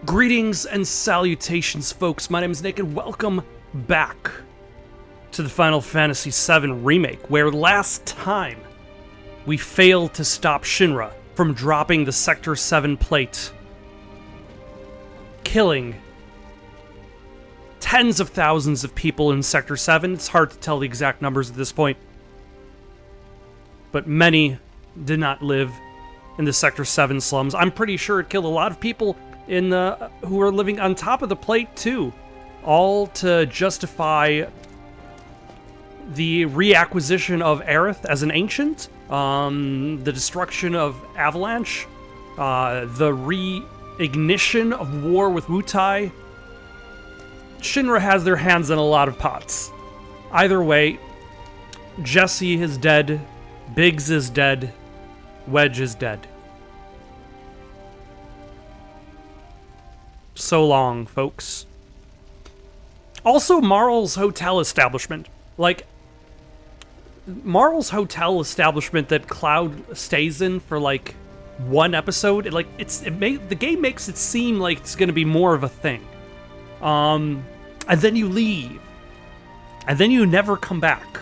Greetings and salutations, folks. My name is Nick, and welcome back to the Final Fantasy VII Remake, where last time we failed to stop Shinra from dropping the Sector 7 plate, killing tens of thousands of people in Sector 7. It's hard to tell the exact numbers at this point, but many did not live in the Sector 7 slums. I'm pretty sure it killed a lot of people in who are living on top of the plate too, all to justify the reacquisition of Aerith as an ancient, the destruction of Avalanche, the reignition of war with Wutai. Shinra has their hands in a lot of pots. Either way, Jesse is dead, Biggs is dead, Wedge is dead. So long, folks. Also, Marl's hotel establishment. Like, Marl's hotel establishment that Cloud stays in for, like, one episode, the game makes it seem like it's gonna be more of a thing. And then you leave. And then you never come back.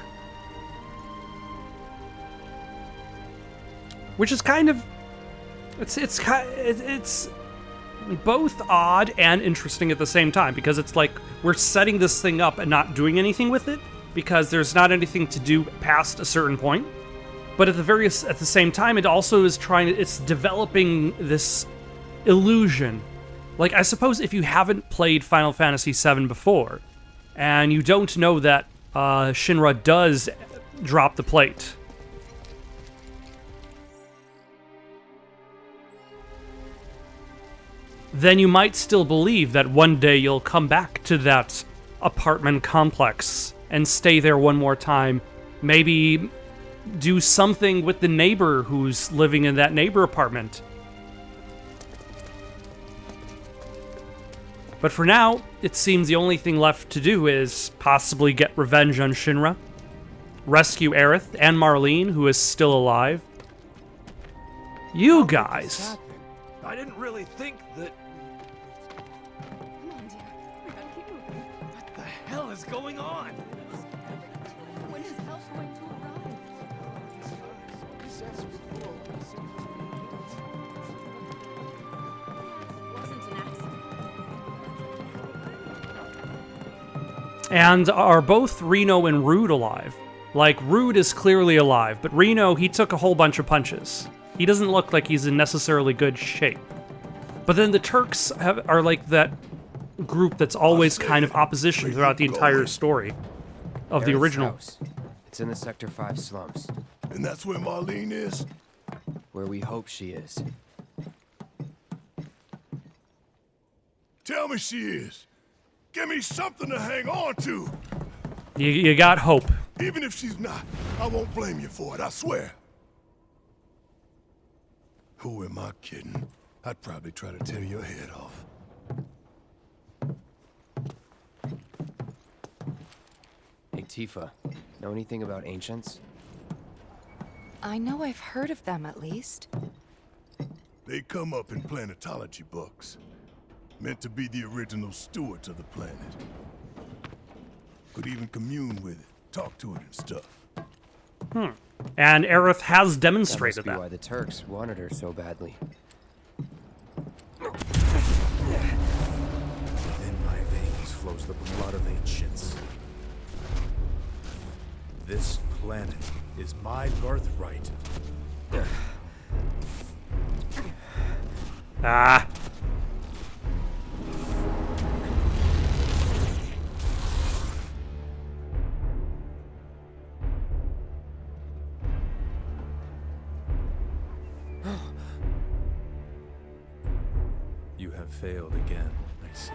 Which is kind of... It's both odd and interesting at the same time, because it's like we're setting this thing up and not doing anything with it because there's not anything to do past a certain point. But at the same time, it also is it's developing this illusion. Like, I suppose if you haven't played Final Fantasy VII before and you don't know that Shinra does drop the plate, then you might still believe that one day you'll come back to that apartment complex and stay there one more time. Maybe do something with the neighbor who's living in that neighbor apartment. But for now, it seems the only thing left to do is possibly get revenge on Shinra, rescue Aerith and Marlene, who is still alive. You guys... I didn't really think that... Come on, dear. We gotta keep moving. What the hell is going on? When is help going to arrive? Wasn't an accident. And are both Reno and Rude alive? Like, Rude is clearly alive, but Reno, he took a whole bunch of punches. He doesn't look like he's in necessarily good shape. But then the Turks are like that group that's always kind of opposition throughout the entire story of the Aerith's original. house. It's in the Sector 5 slums, And that's where Marlene is? where we hope she is. Tell me she is. Give me something to hang on to. You got hope. Even if she's not, I won't blame you for it, I swear. Who am I kidding? I'd probably try to tear your head off. Hey, Tifa, know anything about ancients? I know I've heard of them, at least. They come up in planetology books. Meant to be the original stewards of the planet. Could even commune with it, talk to it and stuff. And Aerith has That demonstrated must be that. why the Turks wanted her so badly. In my veins flows the blood of ancients. This planet is my birthright. Ah. You have failed again, I see.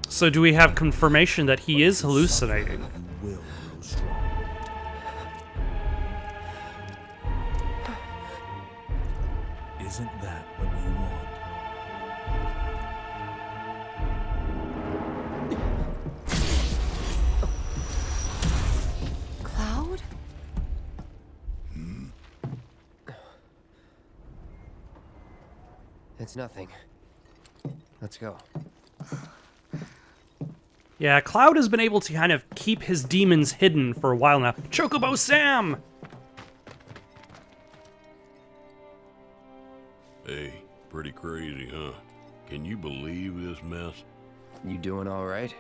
So do we have confirmation that he is hallucinating? Will grow strong. Isn't that what you want? It's nothing. Let's go. Yeah, Cloud has been able to kind of keep his demons hidden for a while now. Chocobo Sam! Hey, pretty crazy, huh? Can you believe this mess? You doing all right?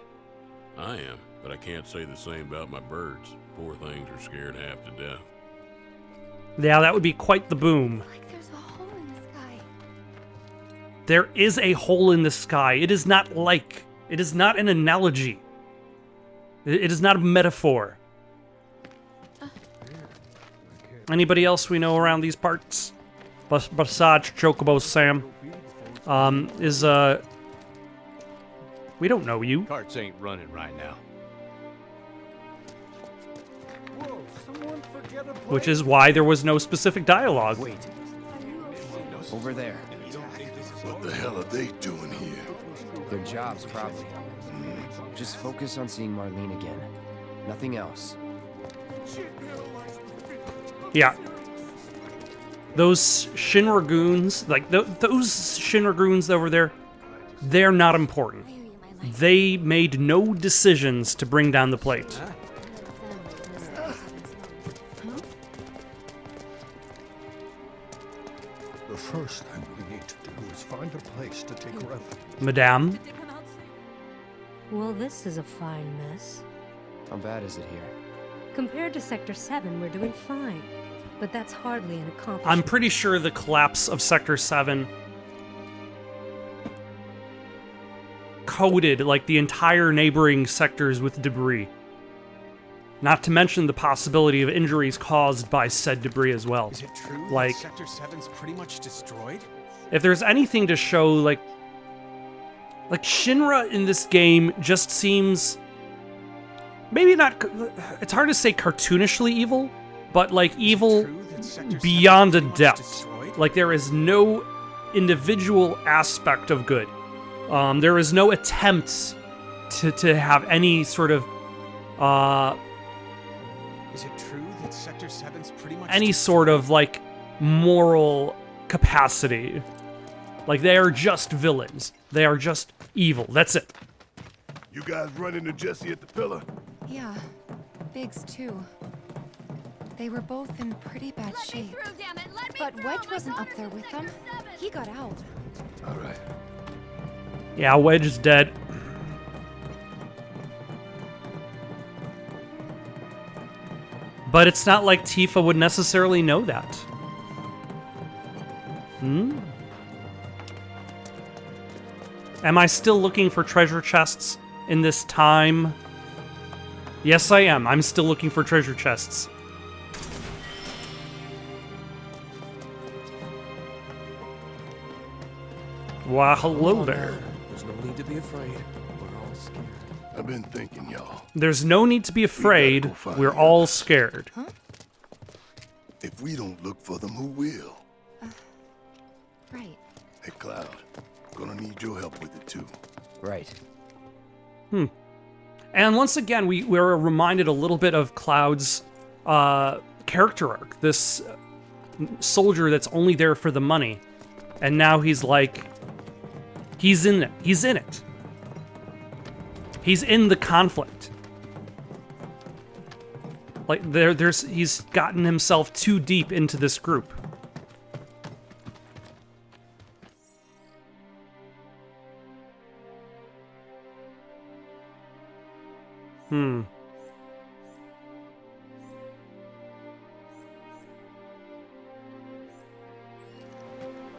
I am, but I can't say the same about my birds. Poor things are scared half to death. Yeah, that would be quite the boom. Like there's a hole in the sky. There is a hole in the sky. It is not like. It is not an analogy. It is not a metaphor. Anybody else we know around these parts? Besides Chocobo Sam. We don't know you. Carts ain't running right now. Which is why there was no specific dialogue. Wait. Over there. What the hell are they doing here? Their jobs, probably. Just focus on seeing Marlene again. Nothing else. Yeah. Those Shinra goons, like those Shinra goons over there, they're not important. They made no decisions to bring down the plate. The first thing we need to do is find a place to take refuge. Madame. Well, this is a fine mess. How bad is it here? Compared to Sector 7, we're doing fine. But that's hardly an accomplishment. I'm pretty sure the collapse of Sector 7 coated like the entire neighboring sectors with debris. Not to mention the possibility of injuries caused by said debris as well. Is it true Like, that Sector 7's pretty much destroyed? if there's anything to show, like Shinra in this game just seems maybe not. It's hard to say cartoonishly evil, but like evil True that Sector 7's beyond a pretty much depth. destroyed? Like there is no individual aspect of good. There is no attempt to have any sort of Is it true that Sector 7's pretty much any sort of like moral capacity. Like they are just villains. They are just evil. That's it. You guys run into Jesse at the pillar? Yeah, Biggs too. They were both in pretty bad shape. But Wedge wasn't up there with them. He got out. All right. Yeah, Wedge is dead. But it's not like Tifa would necessarily know that. Hmm? Am I still looking for treasure chests in this time? Yes, I am. I'm still looking for treasure chests. Why, hello there. There's no need to be afraid. We're all scared. I've been thinking, y'all. There's no need to be afraid. We're all scared. If we don't look for them, who will? Right. Hey, Cloud. Gonna need your help with it, too. Right. And once again, we're reminded a little bit of Cloud's character arc. This soldier that's only there for the money. And now he's like... He's in it. He's in it. He's in the conflict. Like, he's gotten himself too deep into this group.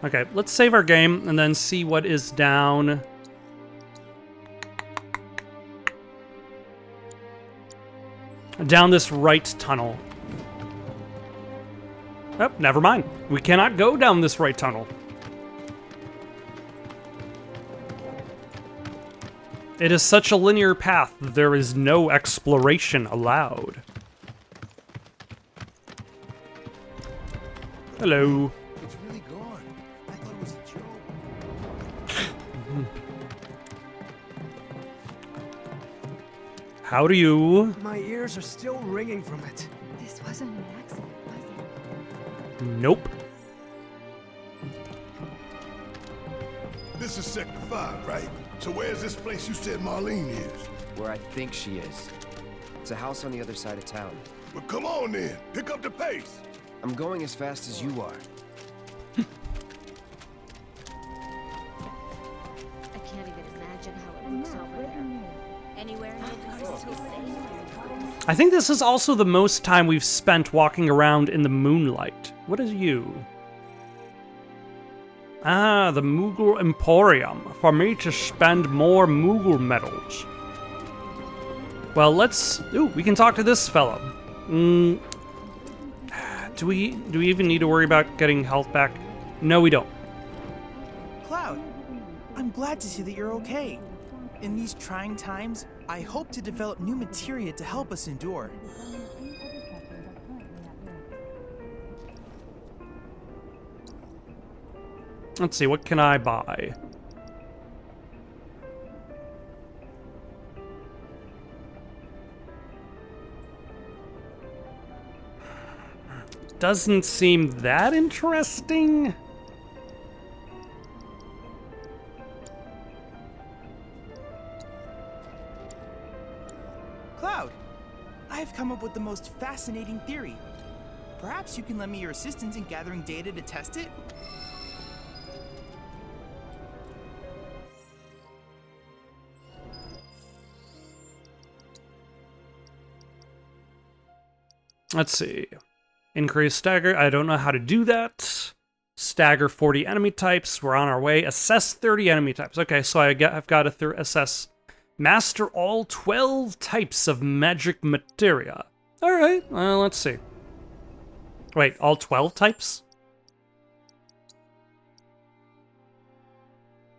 Okay, let's save our game and then see what is down. Down this right tunnel. Oh, never mind. We cannot go down this right tunnel. It is such a linear path that there is no exploration allowed. Hello. It's really gone. I thought it was a joke. How do you? My ears are still ringing from it. This wasn't an accident, was it? Nope. This is Sector 5, right? So where's this place you said Marlene is? Where I think she is. It's a house on the other side of town. Well, come on then. Pick up the pace. I'm going as fast as you are. I can't even imagine how it looks over there. Anywhere near the safe. I think this is also the most time we've spent walking around in the moonlight. What is you? Ah, the Moogle Emporium. For me to spend more Moogle medals. Well, let's... Ooh, we can talk to this fellow. Do we even need to worry about getting health back? No, we don't. Cloud, I'm glad to see that you're okay. In these trying times, I hope to develop new materia to help us endure. Let's see, what can I buy? Doesn't seem that interesting. Cloud, I've come up with the most fascinating theory. Perhaps you can lend me your assistance in gathering data to test it? Let's see. Increase stagger. I don't know how to do that. Stagger 40 enemy types. We're on our way. Assess 30 enemy types. Okay, so I've got to assess. Master all 12 types of magic materia. All right, let's see. Wait, all 12 types?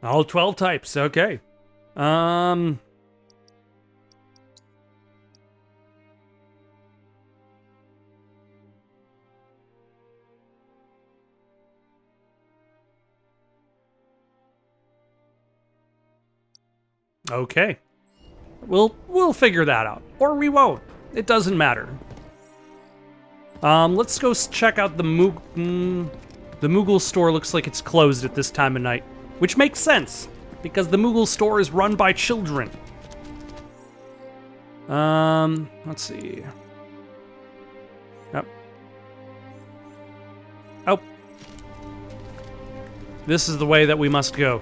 All 12 types, okay. Okay. We'll figure that out. Or we won't. It doesn't matter. Let's go check out the Moogle store. Looks like it's closed at this time of night. Which makes sense, because the Moogle store is run by children. Let's see. Yep. Oh. This is the way that we must go.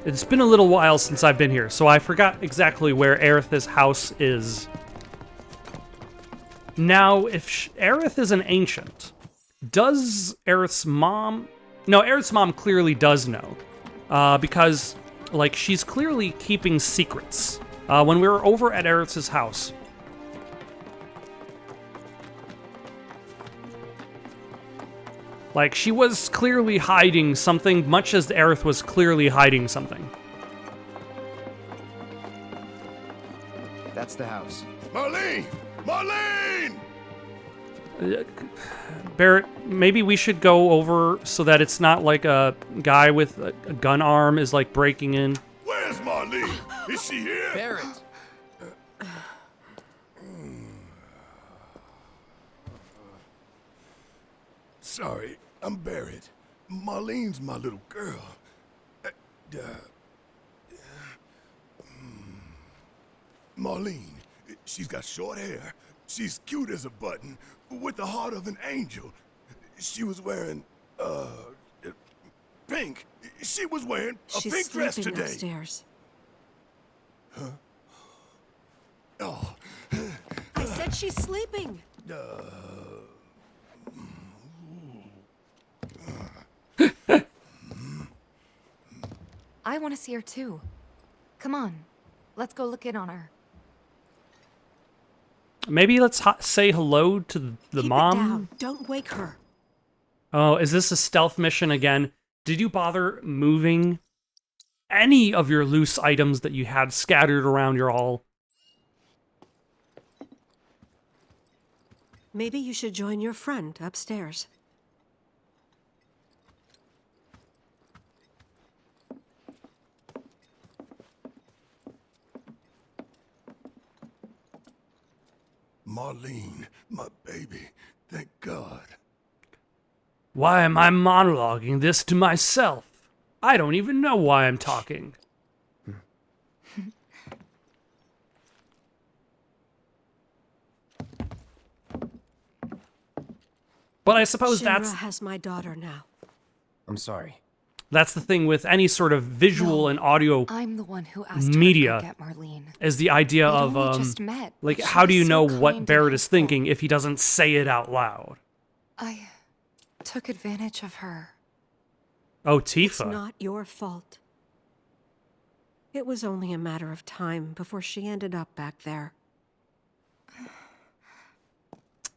It's been a little while since I've been here, so I forgot exactly where Aerith's house is. Now, if Aerith is an ancient, does Aerith's mom... No, Aerith's mom clearly does know. Because, like, she's clearly keeping secrets. When we were over at Aerith's house... Like, she was clearly hiding something, much as Aerith was clearly hiding something. That's the house. Marlene! Marlene! Barrett, maybe we should go over so that it's not like a guy with a gun arm is, like, breaking in. Where's Marlene? Is she here? Barrett! Sorry, I'm Barrett. Marlene's my little girl. Marlene, she's got short hair. She's cute as a button, with the heart of an angel. She was wearing, pink. She was wearing a pink dress today. Upstairs. Huh? Oh. I said she's sleeping. I want to see her too. Come on, let's go look in on her. Maybe let's say hello to the Keep mom. It down. Don't wake her. Oh, is this a stealth mission again? Did you bother moving any of your loose items that you had scattered around your hall? Maybe you should join your friend upstairs. Marlene, my baby, thank God. Why am I monologuing this to myself? I don't even know why I'm talking. But I suppose Shinra has my daughter now. I'm sorry. that's the thing with any sort of visual and audio I'm the one who asked her media, to go get Marlene. is the idea We'd of only just met, like, but she how do was you so know kind what and Barrett is helpful. thinking if he doesn't say it out loud? I took advantage of her. Oh, It's Tifa. not your fault. It was only a matter of time before she ended up back there.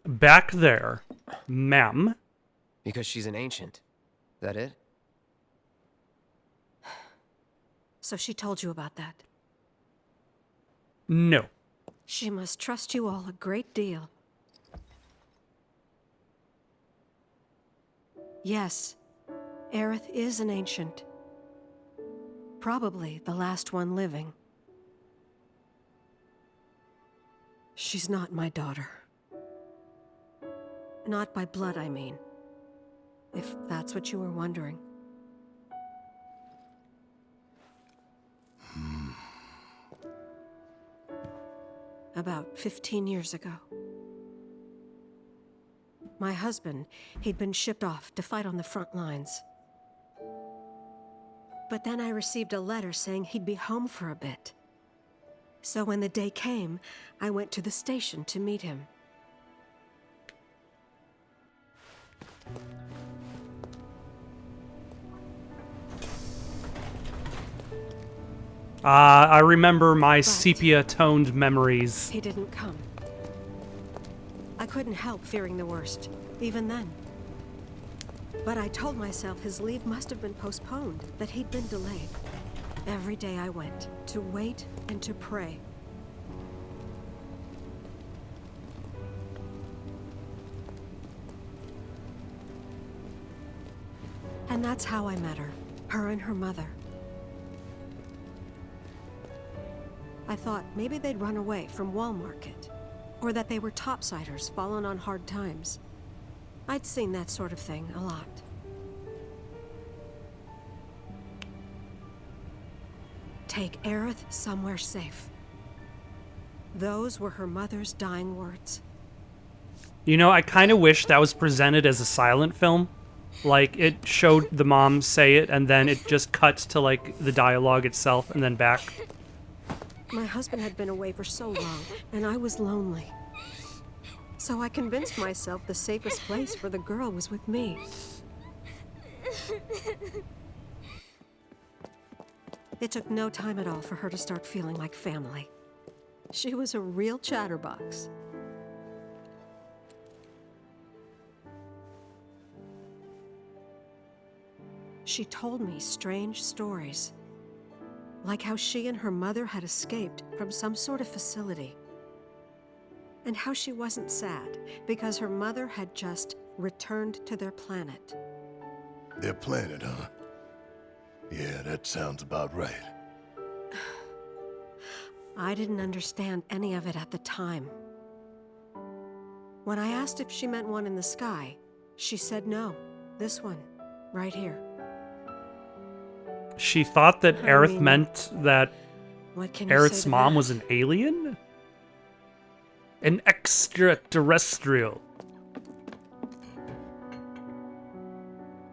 Back there, ma'am. Because she's an ancient. That it? So she told you about that. No. She must trust you all a great deal. Yes, Aerith is an ancient. Probably the last one living. She's not my daughter. Not by blood, I mean. If that's what you were wondering. About 15 years ago. My husband, he'd been shipped off to fight on the front lines. But then I received a letter saying he'd be home for a bit. So when the day came, I went to the station to meet him. I remember my sepia-toned memories. He didn't come. I couldn't help fearing the worst, even then. But I told myself his leave must have been postponed, that he'd been delayed. Every day I went, to wait and to pray. And that's how I met her and her mother. I thought maybe they'd run away from Wall Market, or that they were topsiders fallen on hard times. I'd seen that sort of thing a lot. Take Aerith somewhere safe. Those were her mother's dying words. You know, I kind of wish that was presented as a silent film. Like, it showed the mom say it, and then it just cuts to, like, the dialogue itself, and then back. My husband had been away for so long, and I was lonely. So I convinced myself the safest place for the girl was with me. It took no time at all for her to start feeling like family. She was a real chatterbox. She told me strange stories. Like how she and her mother had escaped from some sort of facility. And how she wasn't sad because her mother had just returned to their planet. Their planet, huh? Yeah, that sounds about right. I didn't understand any of it at the time. When I asked if she meant one in the sky, she said no. This one, right here. She thought that Aerith meant that What can you Aerith's say to mom that? was an alien? An extraterrestrial.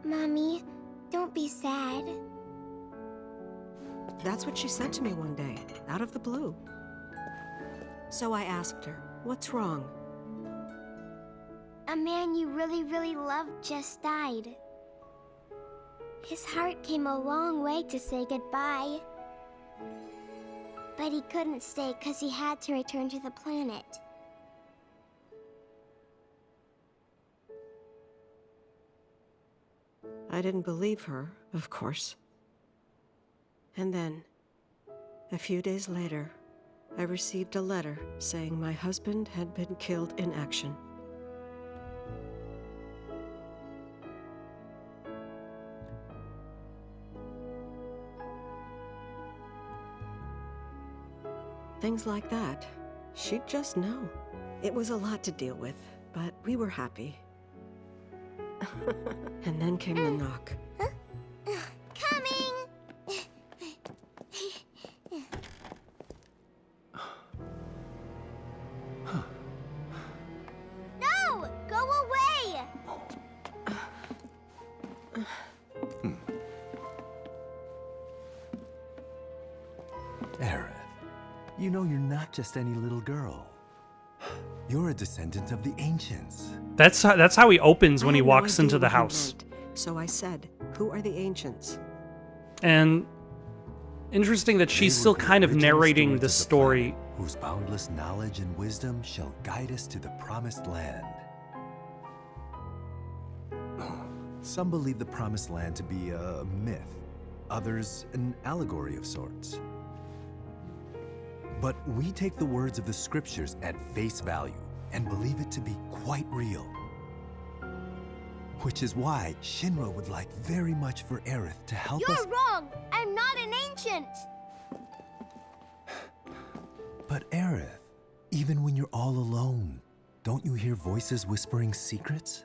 Mommy, don't be sad. That's what she said to me one day, out of the blue. So I asked her, what's wrong? A man you really, really loved just died. His heart came a long way to say goodbye. But he couldn't stay because he had to return to the planet. I didn't believe her, of course. And then, a few days later, I received a letter saying my husband had been killed in action. Things like that, she'd just know. It was a lot to deal with, but we were happy. And then came the knock. Coming! You know, you're not just any little girl. You're a descendant of the ancients. That's how he opens when I he had no walks idea into the what he house. meant, so I said, "Who are the ancients?" And interesting that she's still kind of narrating the story. Whose boundless knowledge and wisdom shall guide us to the promised land. Some believe the promised land to be a myth, others an allegory of sorts. But we take the words of the scriptures at face value and believe it to be quite real. Which is why Shinra would like very much for Aerith to help us. You're wrong! I'm not an ancient! But Aerith, even when you're all alone, don't you hear voices whispering secrets?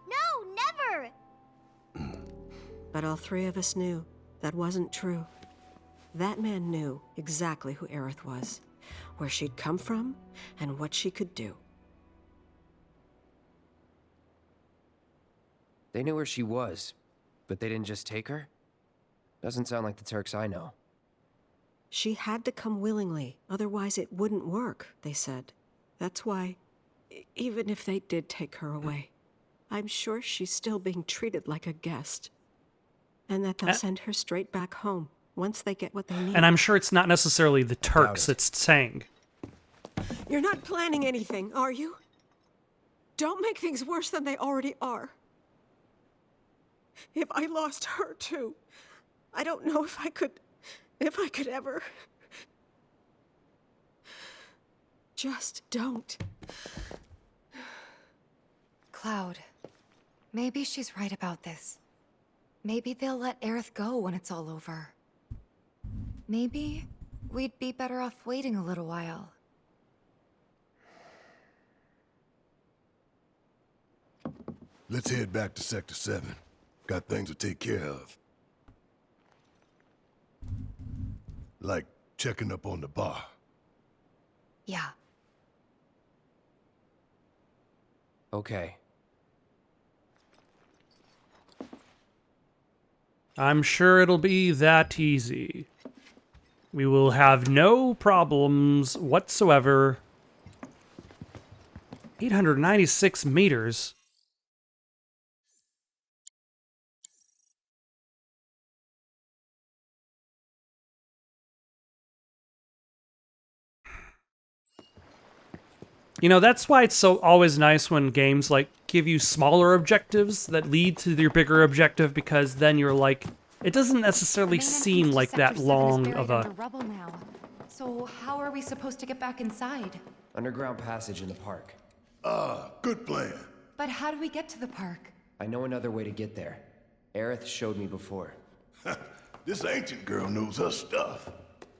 No, never! But all three of us knew that wasn't true. That man knew exactly who Aerith was, where she'd come from, and what she could do. They knew where she was, but they didn't just take her? Doesn't sound like the Turks I know. She had to come willingly, otherwise it wouldn't work, they said. That's why, even if they did take her away, I'm sure she's still being treated like a guest. And that they'll send her straight back home once they get what they need. And I'm sure it's not necessarily the Turks it's saying. You're not planning anything, are you? Don't make things worse than they already are. If I lost her too, I don't know if I could ever. Just don't. Cloud, maybe she's right about this. Maybe they'll let Aerith go when it's all over. Maybe we'd be better off waiting a little while. Let's head back to Sector 7. Got things to take care of. Like checking up on the bar. Yeah. Okay. I'm sure it'll be that easy. We will have no problems whatsoever. 896 meters. You know, that's why it's so always nice when games like give you smaller objectives that lead to your bigger objective, because then you're like, it doesn't necessarily seem like that long of a... Rubble now. So how are we supposed to get back inside? Underground passage in the park. Good plan. But how do we get to the park? I know another way to get there. Aerith showed me before. This ancient girl knows her stuff.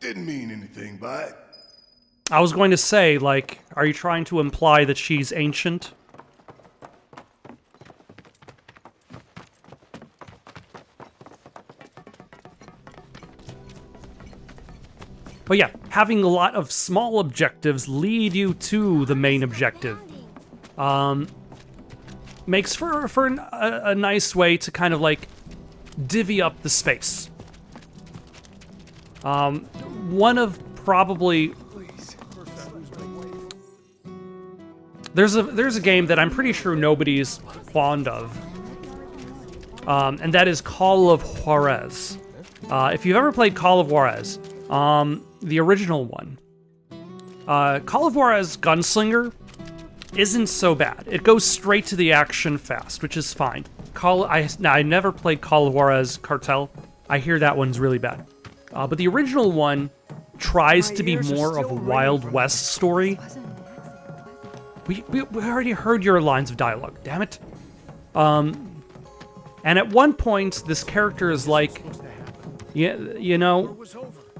Didn't mean anything by it. I was going to say, like, are you trying to imply that she's ancient? But yeah, having a lot of small objectives lead you to the main objective. Makes for a nice way to kind of, like, divvy up the space. One of probably... There's a game that I'm pretty sure nobody's fond of, and that is Call of Juarez. If you've ever played Call of Juarez, the original one, Call of Juarez Gunslinger isn't so bad. It goes straight to the action fast, which is fine. I never played Call of Juarez Cartel. I hear that one's really bad. But the original one tries to be more of a Wild West story. We already heard your lines of dialogue, damn it. And at one point, this character is like, you know,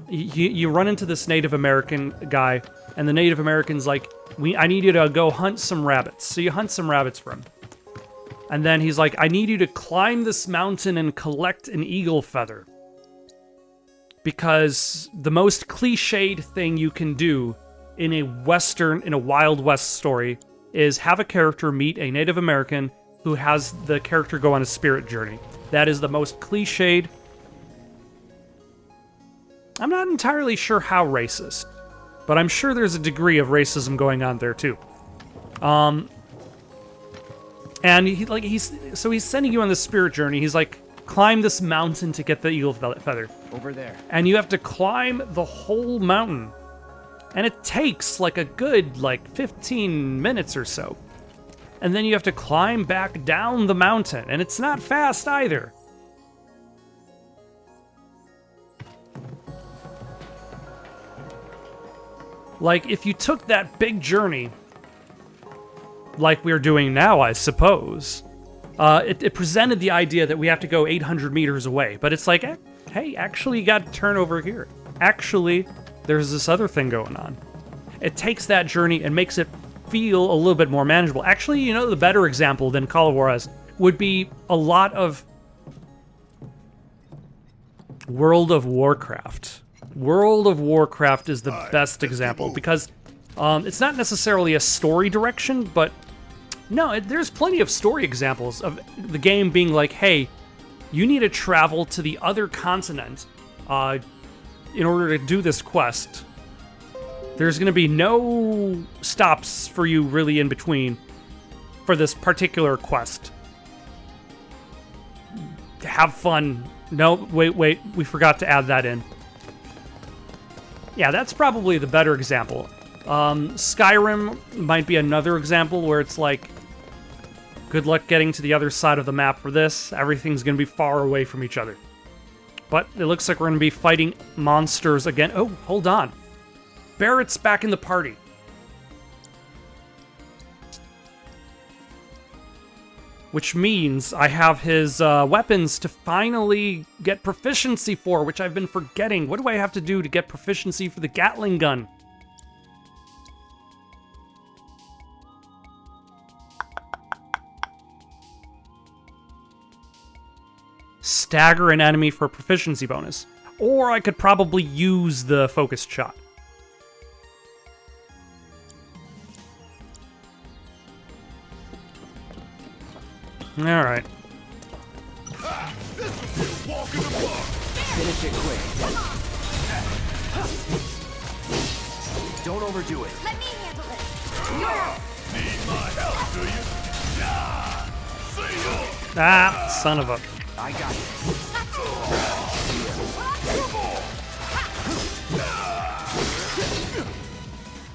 you run into this Native American guy, and the Native American's like, I need you to go hunt some rabbits. So you hunt some rabbits for him. And then he's like, I need you to climb this mountain and collect an eagle feather. Because the most cliched thing you can do in a Wild West story is have a character meet a Native American who has the character go on a spirit journey. That is the most cliched I'm not entirely sure how racist, but I'm sure there's a degree of racism going on there too. And he's sending you on this spirit journey. He's like, climb this mountain to get the eagle feather. Over there. And you have to climb the whole mountain. And it takes like a good 15 minutes or so. And then you have to climb back down the mountain, and it's not fast either. Like, if you took that big journey, like we're doing now, I suppose, it presented the idea that we have to go 800 meters away. But it's like, hey, actually, you got to turn over here. Actually, there's this other thing going on. It takes that journey and makes it feel a little bit more manageable. Actually, you know, the better example than Call of Juarez would be a lot of World of Warcraft. World of Warcraft is the best example because it's not necessarily a story direction, but no, there's plenty of story examples of the game being like, hey, you need to travel to the other continent in order to do this quest. There's going to be no stops for you really in between for this particular quest. Have fun. No, wait, we forgot to add that in. Yeah, that's probably the better example. Skyrim might be another example where it's like, good luck getting to the other side of the map for this. Everything's going to be far away from each other. But it looks like we're going to be fighting monsters again. Oh, hold on. Barrett's back in the party. Which means I have his weapons to finally get proficiency for, which I've been forgetting. What do I have to do to get proficiency for the Gatling gun? Stagger an enemy for a proficiency bonus. Or I could probably use the focused shot. Alright. Finish it quick. Don't overdo it. Let me handle it. Need my help, do you? Yeah. See you. Ah, son of a... I got it.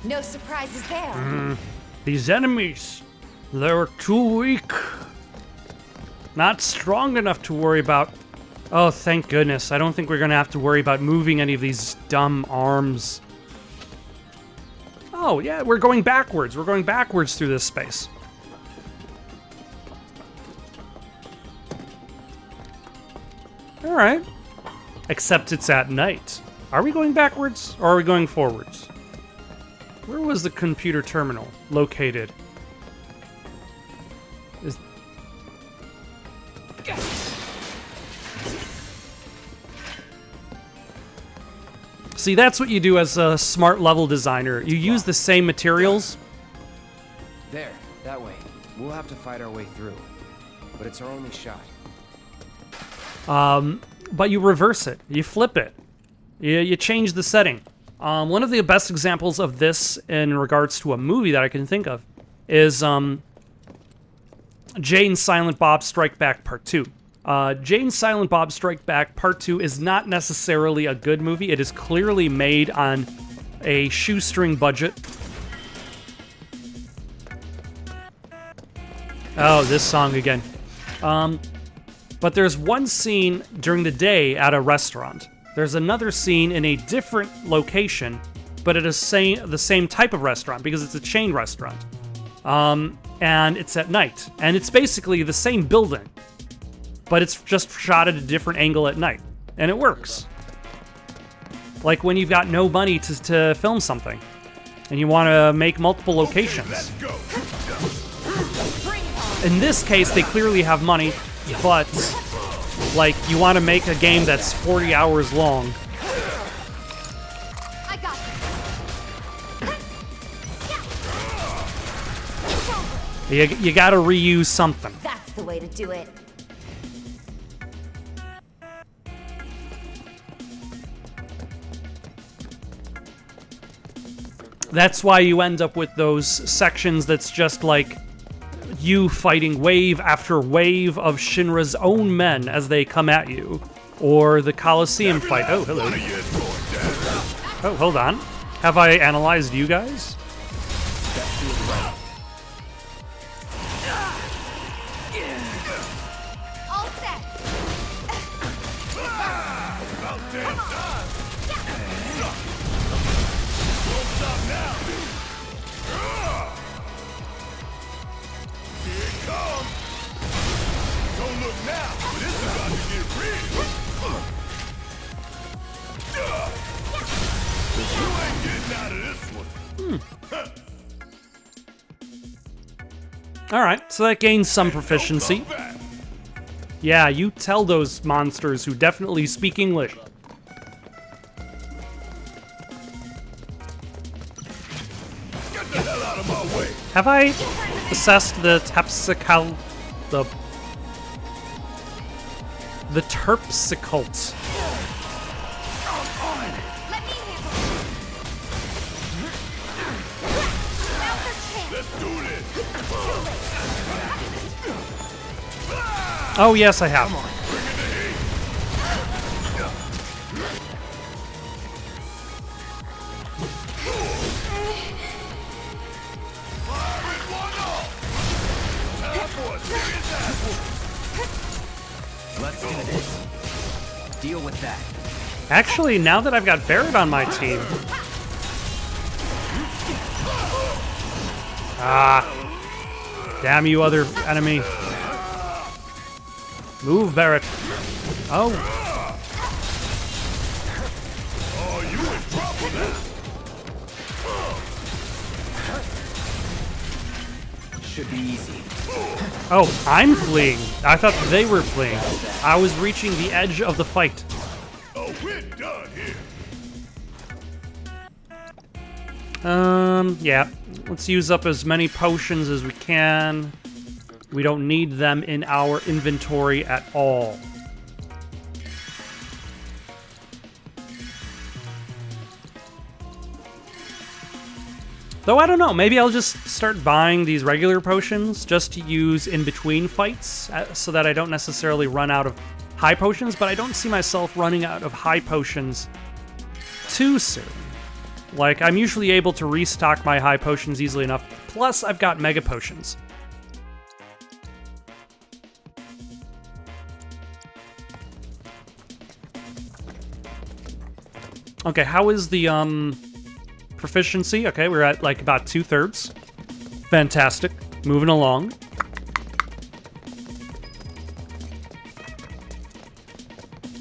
No surprises there. These enemies, they're too weak. Not strong enough to worry about. Oh, thank goodness. I don't think we're going to have to worry about moving any of these dumb arms. Oh, yeah, we're going backwards. We're going backwards through this space. All right. Except it's at night. Are we going backwards or are we going forwards? Where was the computer terminal located? See, that's what you do as a smart level designer. You use the same materials. There, that way. We'll have to fight our way through. But it's our only shot. But you reverse it. You flip it. You change the setting. One of the best examples of this in regards to a movie that I can think of is Jay and Silent Bob Strike Back Part 2. Jay and Silent Bob Strike Back Part 2 is not necessarily a good movie. It is clearly made on a shoestring budget. Oh, this song again. But there's one scene during the day at a restaurant. There's another scene in a different location, but at the same type of restaurant because it's a chain restaurant. And it's at night. And it's basically the same building, but it's just shot at a different angle at night. And it works. Like when you've got no money to film something, and you want to make multiple locations. In this case, they clearly have money, but like you want to make a game that's 40 hours long. I got this. You got to reuse something. That's the way to do it. That's why you end up with those sections that's just like you fighting wave after wave of Shinra's own men as they come at you. Or the Colosseum fight. Oh, hello. Oh, hold on. Have I analyzed you guys? All set. Don't look now. This is about to get real. You ain't getting out of this one. Alright, so that gains some proficiency. Yeah, you tell those monsters who definitely speak English. Get the hell out of my way. Have I assessed the Terpsichore? The Terpsichore. Let me handle it. Now's our chance. Let's do this. Oh, yes, I have. Let's do this. Deal with that. Actually, now that I've got Barrett on my team... Ah. Damn you, other enemy. Move, Barrett. Oh. Oh, you in trouble now. Should be easy. Oh, I'm fleeing. I thought they were fleeing. I was reaching the edge of the fight. Oh, we're done here. Yeah. Let's use up as many potions as we can. We don't need them in our inventory at all. Though I don't know, maybe I'll just start buying these regular potions just to use in between fights so that I don't necessarily run out of high potions, but I don't see myself running out of high potions too soon. Like, I'm usually able to restock my high potions easily enough, plus I've got mega potions. Okay, how is the, proficiency? Okay, we're at, like, about 2/3. Fantastic. Moving along.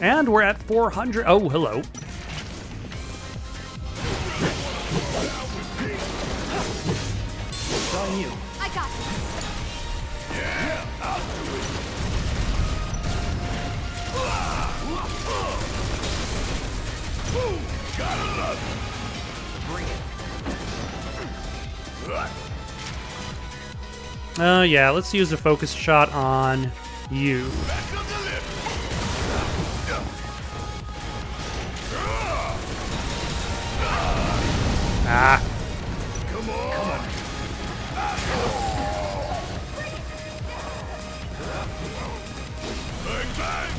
And we're at 400. Oh, hello. It's on you. I got this. Yeah, I'll do it. Gotta love it. Bring it. Yeah, let's use a focus shot on you. Back up the lift. Ah. Come on. Bang, bang.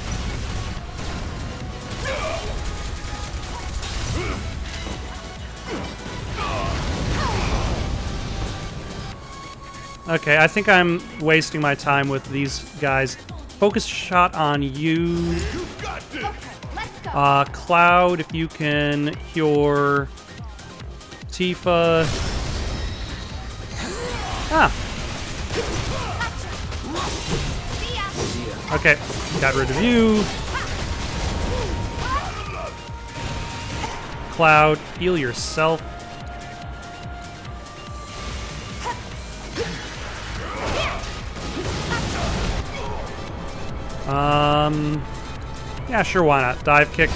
Okay, I think I'm wasting my time with these guys. Focus shot on you. You got this. Let's go. Cloud, if you can cure Tifa. Ah. See ya. Okay, got rid of you. Cloud, heal yourself. Yeah, sure, why not? Dive kick.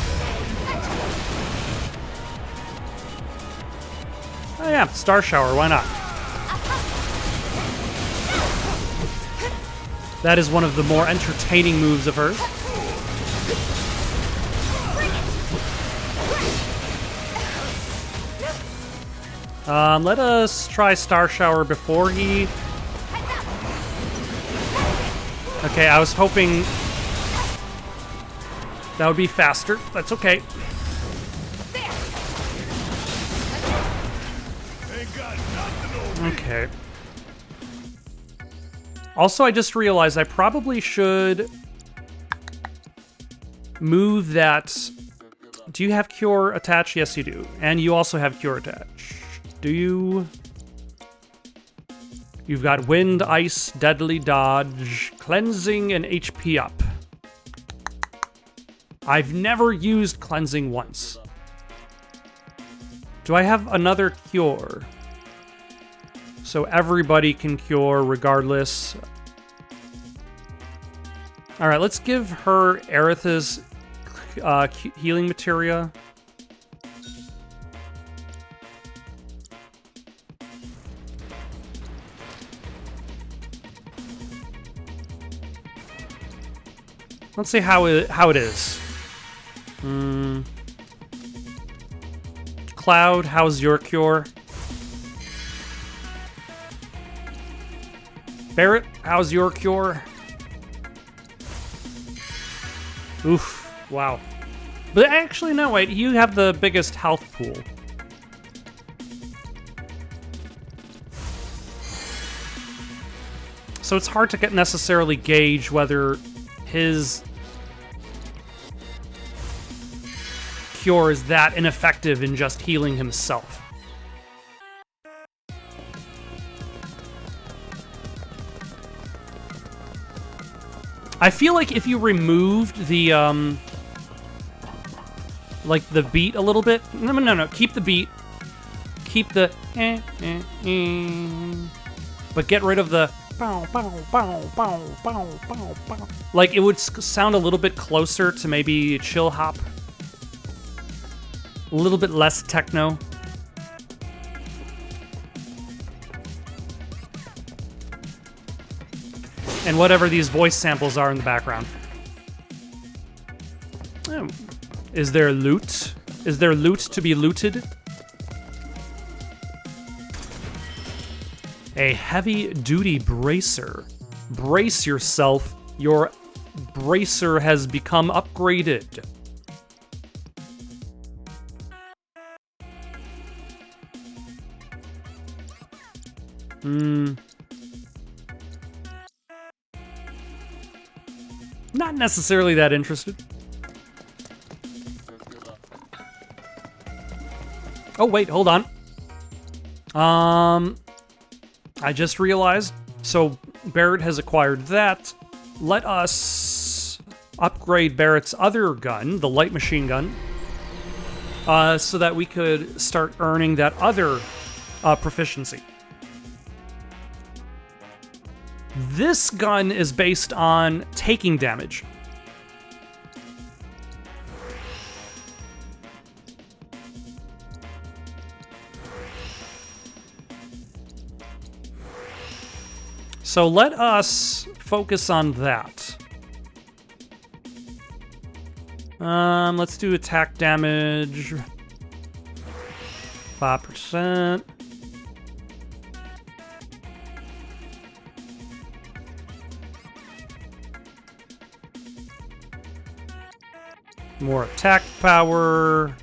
Oh yeah, Star Shower, why not? That is one of the more entertaining moves of hers. Let us try Star Shower before he... Okay, I was hoping that would be faster. That's okay. Okay. Also, I just realized I probably should move that... Do you have Cure attached? Yes, you do. And you also have Cure attached. Do you? You've got Wind, Ice, Deadly Dodge, Cleansing, and HP up. I've never used Cleansing once. Do I have another Cure? So everybody can Cure regardless. Alright, let's give her Aerith's healing materia. Let's see how it is. Cloud, how's your cure? Barrett, how's your cure? Oof, wow. But actually, no, wait, you have the biggest health pool. So it's hard to necessarily gauge whether his cure is that ineffective in just healing himself. I feel like if you removed the, like the beat a little bit. No, keep the beat. Keep the but get rid of the like it would sound a little bit closer to maybe chill hop. A little bit less techno. And whatever these voice samples are in the background. Oh. Is there loot? Is there loot to be looted? A heavy-duty bracer. Brace yourself. Your bracer has become upgraded. Not necessarily that interested. Oh, wait, hold on. I just realized. So, Barrett has acquired that. Let us upgrade Barrett's other gun, the light machine gun, so that we could start earning that other proficiency. This gun is based on taking damage. So let us focus on that. Let's do attack damage. 5%. More attack power.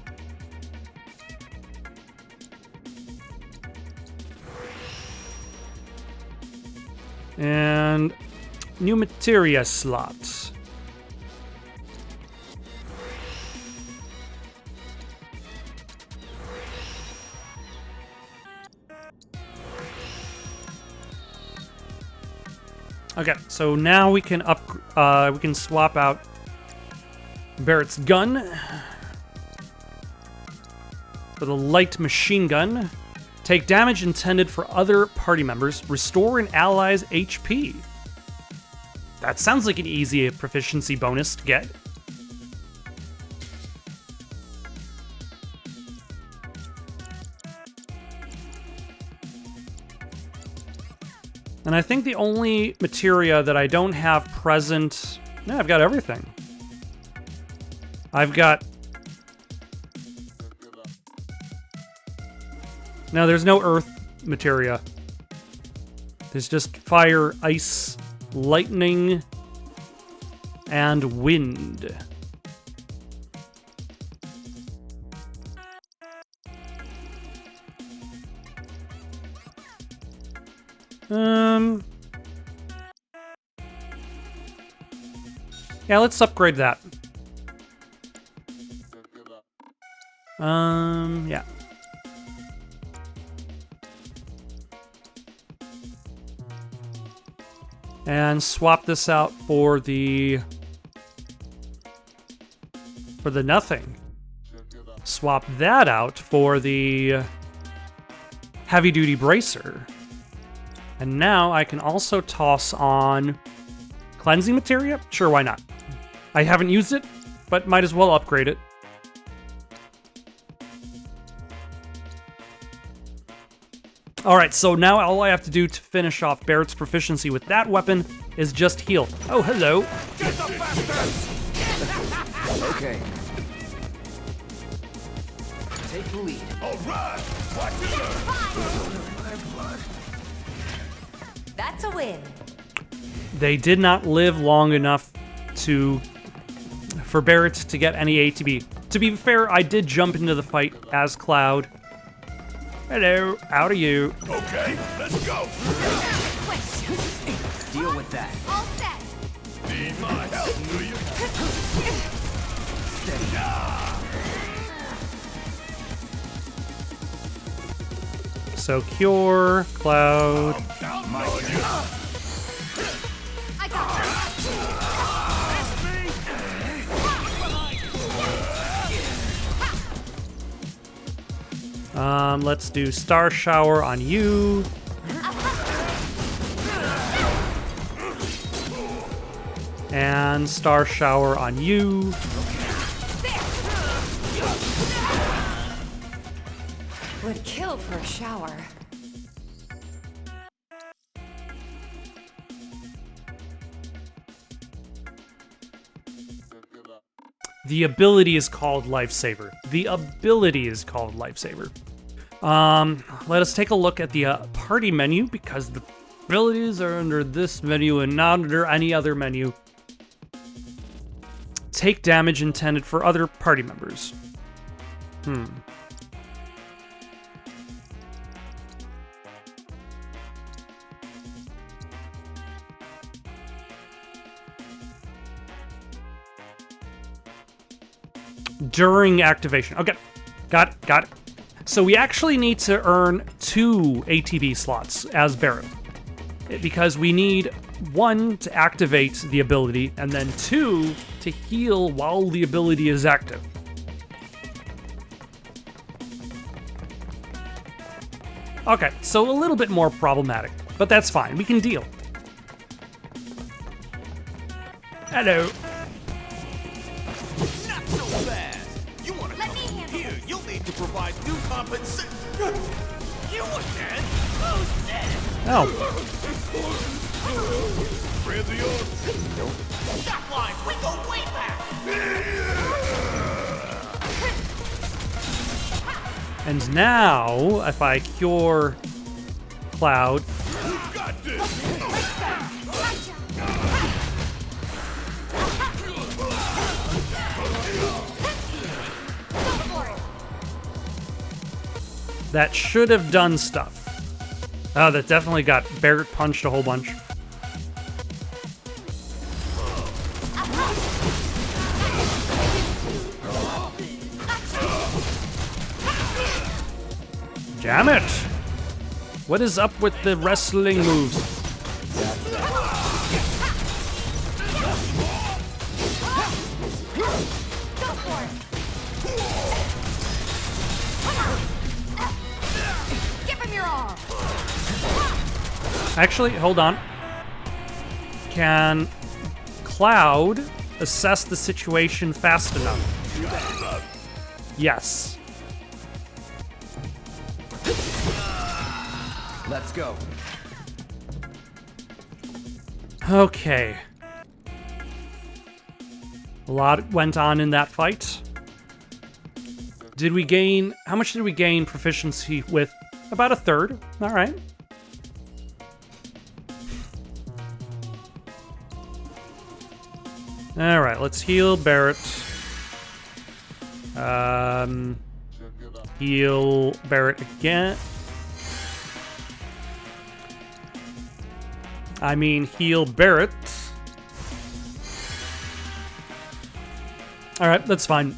And new materia slots. Okay, so now we can we can swap out Barrett's gun for the light machine gun. Take damage intended for other party members. Restore an ally's HP. That sounds like an easy proficiency bonus to get. And I think the only materia that I don't have present... Yeah, I've got everything. I've got... No, there's no earth materia. There's just fire, ice, lightning, and wind. Yeah, let's upgrade that. Yeah. And swap this out for the nothing. Swap that out for the heavy duty bracer. And now I can also toss on cleansing materia? Sure, why not? I haven't used it, but might as well upgrade it. Alright, so now all I have to do to finish off Barrett's proficiency with that weapon is just heal. Oh, hello. Okay. Take the lead. All right. Watch it. That's a win. They did not live long enough for Barrett to get any ATB. To be fair, I did jump into the fight as Cloud. Hello, out of you. Okay, let's go. Deal with that. All set. Need my help, do you? So Cure, Cloud. I got Let's do Star Shower on you. And Star Shower on you. Would kill for a shower. The ability is called Lifesaver. The ability is called Lifesaver. Let us take a look at the party menu, because the abilities are under this menu and not under any other menu. Take damage intended for other party members. During activation. Okay, got it. So we actually need to earn 2 ATB slots as Barret, because we need 1 to activate the ability, and then 2 to heal while the ability is active. Okay, so a little bit more problematic, but that's fine. We can deal. Hello. Not so fast. You want to come here? You'll need to provide new compensation. You again? Oh shit! Oh. Friends of yours? Nope. Stop lying. We go way back. And now, if I cure Cloud, Got this. that should have done stuff. Oh, that definitely got Barret punched a whole bunch. Damn it! What is up with the wrestling moves? Actually, hold on. Can Cloud assess the situation fast enough? Yes. Let's go. Okay. A lot went on in that fight. Did we gain... How much did we gain proficiency with About a third. All right. All right, let's heal Barrett. Heal Barrett again. I mean, heal Barrett. All right, that's fine.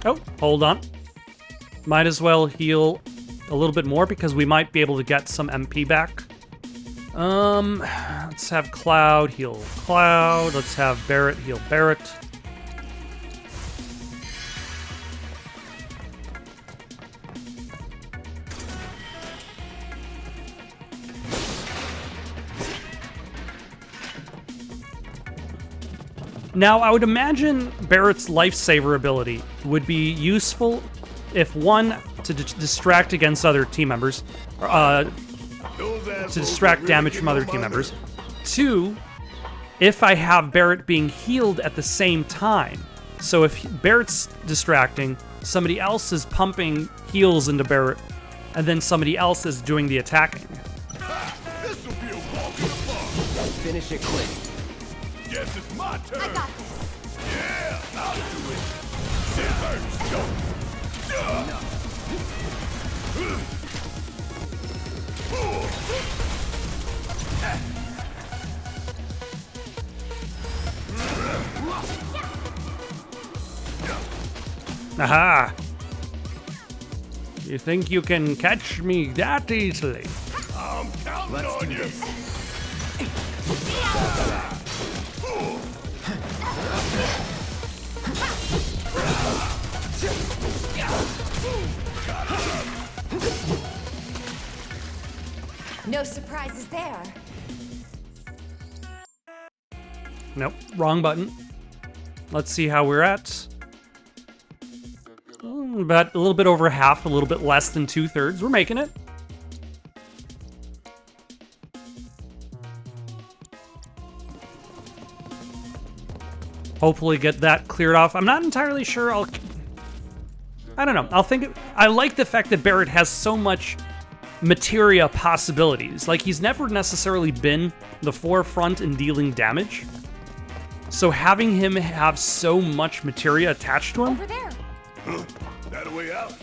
Oh, hold on. Might as well heal a little bit more because we might be able to get some MP back. Let's have Cloud heal Cloud. Let's have Barrett heal Barrett. Now, I would imagine Barrett's lifesaver ability would be useful if, one, to distract against other team members, to distract damage from other team members. Two, if I have Barrett being healed at the same time. So if Barrett's distracting, somebody else is pumping heals into Barrett, and then somebody else is doing the attacking. Finish it quick. Guess it's my turn. I got this. Yeah, I'll do it. It hurts, yo. Aha! You think you can catch me that easily? I'm counting on you. No surprises there. Nope, wrong button. Let's see how we're at. About a little bit over half, a little bit less than 2/3. We're making it. Hopefully get that cleared off. I'm not entirely sure I don't know. I like the fact that Barrett has so much materia possibilities. Like, he's never necessarily been the forefront in dealing damage. So having him have so much materia attached to him. Over there. That a way out?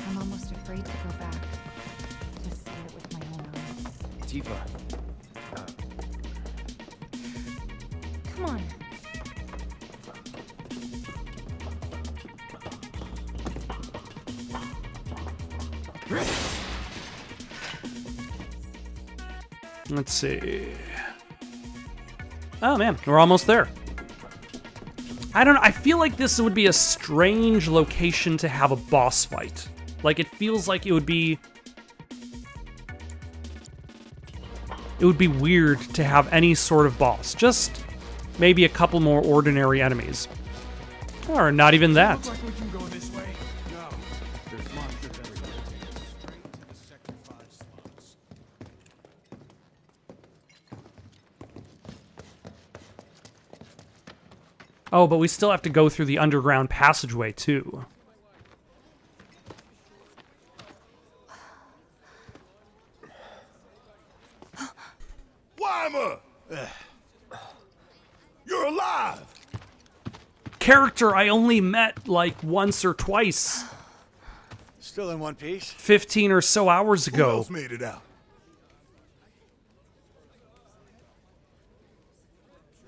I'm almost afraid to go back. Just see it with my own eyes. Tifa. Come on. Let's see. Oh man, we're almost there. I don't know, I feel like this would be a strange location to have a boss fight. Like, it feels like it would be weird to have any sort of boss. Just maybe a couple more ordinary enemies. Or not even that. Looks like we can go this way. No, there's monsters everywhere. Straight to the Sector 5 slums. Oh, but we still have to go through the underground passageway, too. Weimer! You're alive! Character I only met, like, once or twice. Still in one piece? 15 or so hours Who ago. else made it out?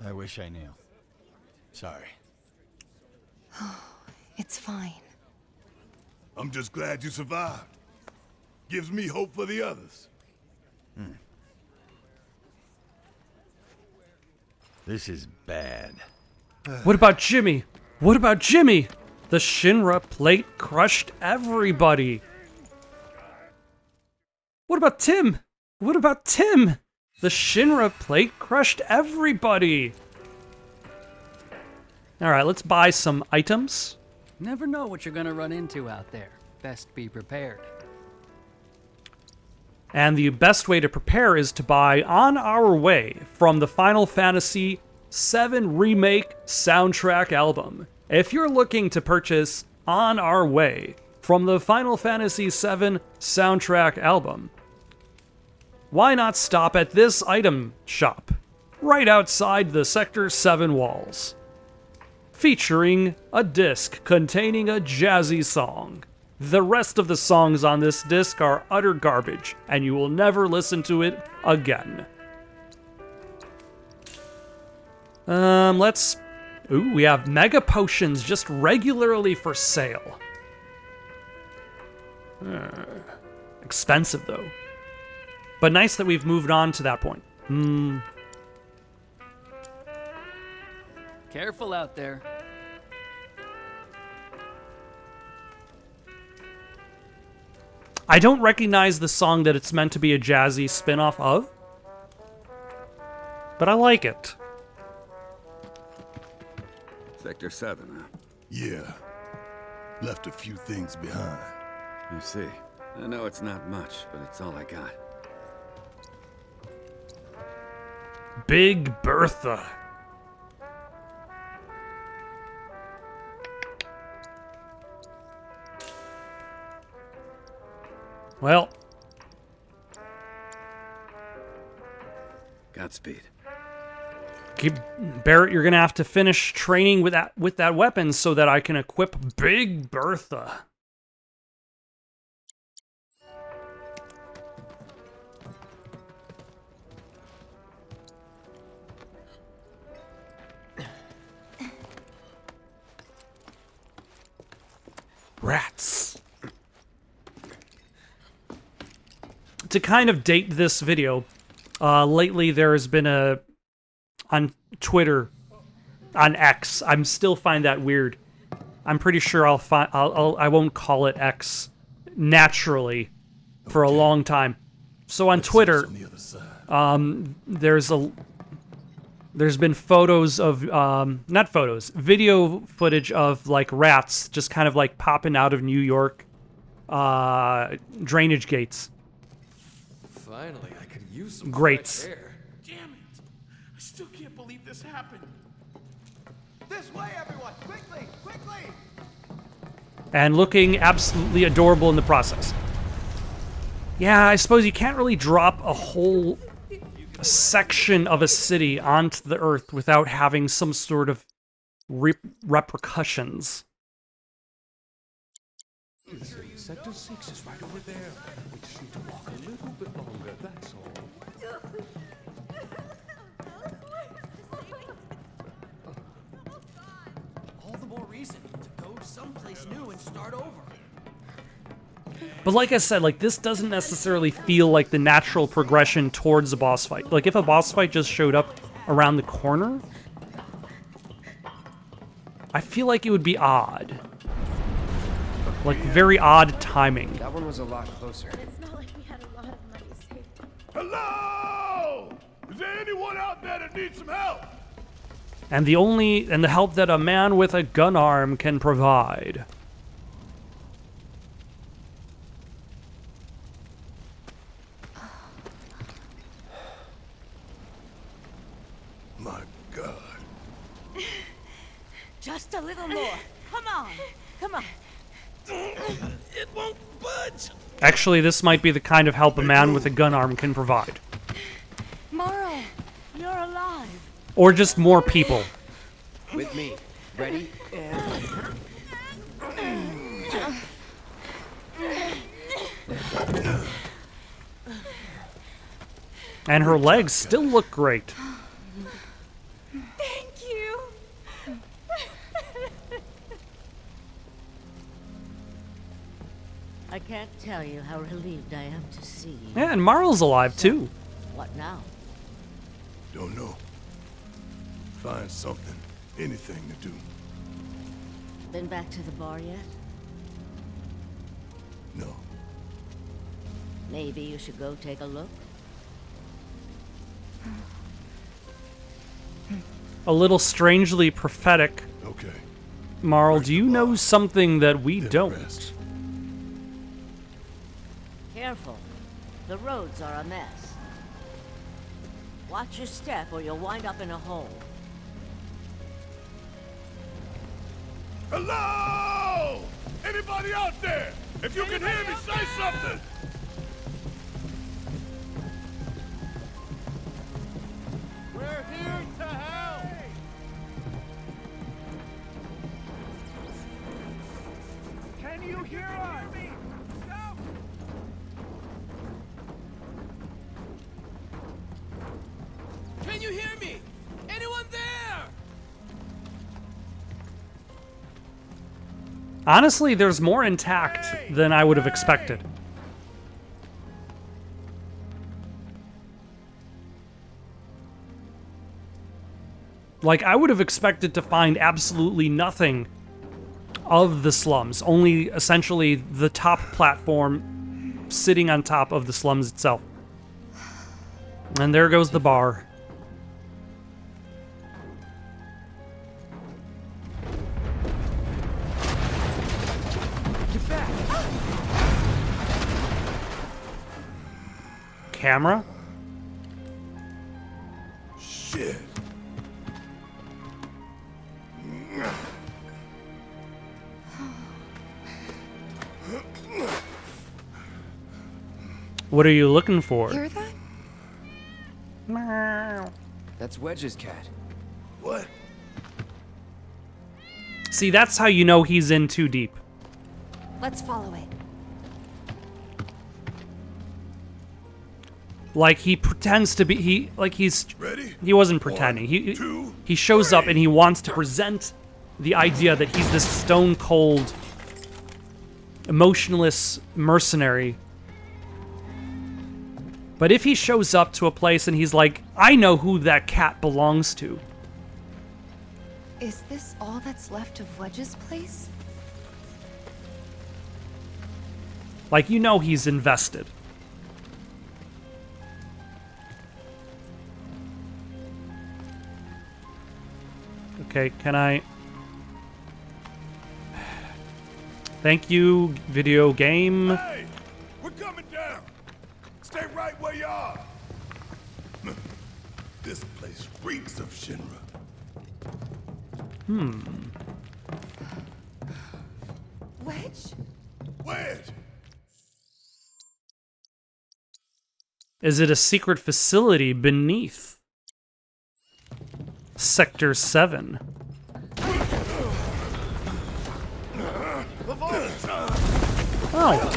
I wish I knew. Sorry. It's fine. I'm just glad you survived. Gives me hope for the others. This is bad. What about Jimmy? What about Jimmy? The Shinra plate crushed everybody. What about Tim? What about Tim? The Shinra plate crushed everybody. All right, let's buy some items. Never know what you're gonna run into out there. Best be prepared. And the best way to prepare is to buy On Our Way from the Final Fantasy VII Remake soundtrack album. If you're looking to purchase On Our Way from the Final Fantasy VII soundtrack album, why not stop at this item shop, right outside the Sector 7 walls, featuring a disc containing a jazzy song. The rest of the songs on this disc are utter garbage, and you will never listen to it again. Ooh, we have mega potions just regularly for sale. Expensive, though. But nice that we've moved on to that point. Careful out there. I don't recognize the song that it's meant to be a jazzy spin-off of, but I like it. Sector 7, huh? Yeah. Left a few things behind. I see. I know it's not much, but it's all I got. Big Bertha. Well. Godspeed. Barrett, you're gonna have to finish training with that weapon so that I can equip Big Bertha. Rats. To kind of date this video, lately there has been on Twitter, on X. I'm still find that weird. I'm pretty sure I won't call it X naturally for a long time. So on Twitter, there's been photos of not photos, video footage of like rats just kind of like popping out of New York drainage gates. Finally, I could use some Grates. fresh air. Damn it! I still can't believe this happened. This way, everyone! Quickly! Quickly! And looking absolutely adorable in the process. Yeah, I suppose you can't really drop a whole section of a city onto the earth without having some sort of repercussions. Sector 6 is right over there. We just need to walk a little bit longer, that's all. All the more reason to go someplace new and start over. But like I said, like this doesn't necessarily feel like the natural progression towards a boss fight. Like if a boss fight just showed up around the corner, I feel like it would be odd. Like very odd timing. That one was a lot closer. It's not like we had a lot of money saved. Hello! Is there anyone out there that needs some help? And the help that a man with a gun arm can provide. My God. Just a little more. Come on. Come on. It won't budge. Actually, this might be the kind of help a man with a gun arm can provide. Morrow, you're alive. Or just more people. With me. Ready? And her legs still look great. Thank you. I can't tell you how relieved I am to see you. Yeah, and Marl's alive too. What now? Don't know. Find something. Anything to do. Been back to the bar yet? No. Maybe you should go take a look. A little strangely prophetic. Okay. Marl, do you know something that we don't? Careful. The roads are a mess. Watch your step or you'll wind up in a hole. Hello? Anybody out there? If you can hear me, say something! We're here to help! Can you hear us? Can you hear me? Anyone there? Honestly, there's more intact than I would have expected. Like, I would have expected to find absolutely nothing of the slums, only essentially the top platform sitting on top of the slums itself. And there goes the bar. Get back! Camera? Shit. What are you looking for? Hear that? That's Wedge's cat. What? See, that's how you know he's in too deep. Let's follow it. Like, he pretends to be, he Ready? wasn't pretending. He shows up and he wants to present the idea that he's this stone-cold, emotionless mercenary. But if he shows up to a place and he's like, I know who that cat belongs to. Is this all that's left of Wedge's place? Like, you know he's invested. Okay, can I... Thank you, video game. Hey! We're coming down! Stay right where you are! This place reeks of Shinra. Wedge? Wedge! Is it a secret facility beneath Sector 7? Oh.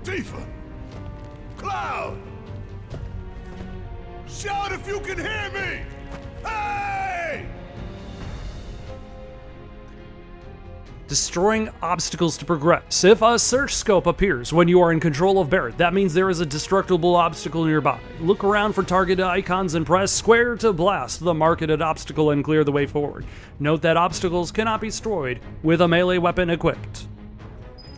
Tifa! Cloud! Shout if you can hear me! Hey! Destroying obstacles to progress. If a search scope appears when you are in control of Barret, that means there is a destructible obstacle nearby. Look around for targeted icons and press square to blast the marketed obstacle and clear the way forward. Note that obstacles cannot be destroyed with a melee weapon equipped.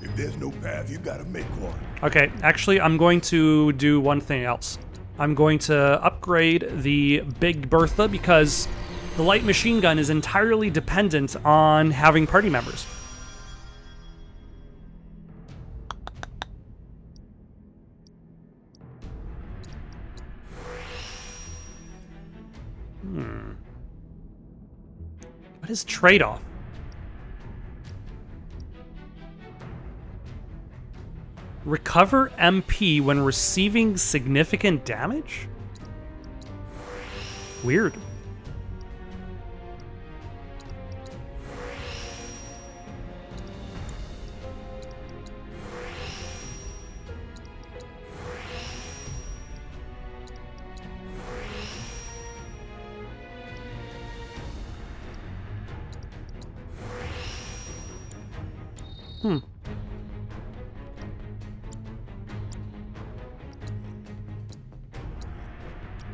If there's no path, you gotta make one. Okay, actually, I'm going to do one thing else. I'm going to upgrade the Big Bertha because the light machine gun is entirely dependent on having party members. What is trade-off? Recover MP when receiving significant damage? Weird.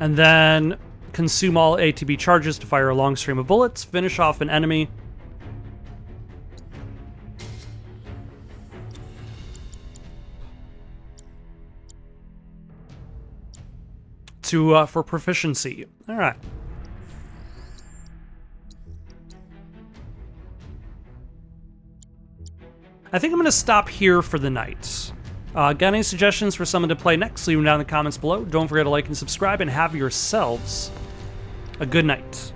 And then consume all ATB charges to fire a long stream of bullets. Finish off an enemy. For proficiency. All right. I think I'm going to stop here for the night. Got any suggestions for someone to play next? Leave them down in the comments below. Don't forget to like and subscribe, and have yourselves a good night.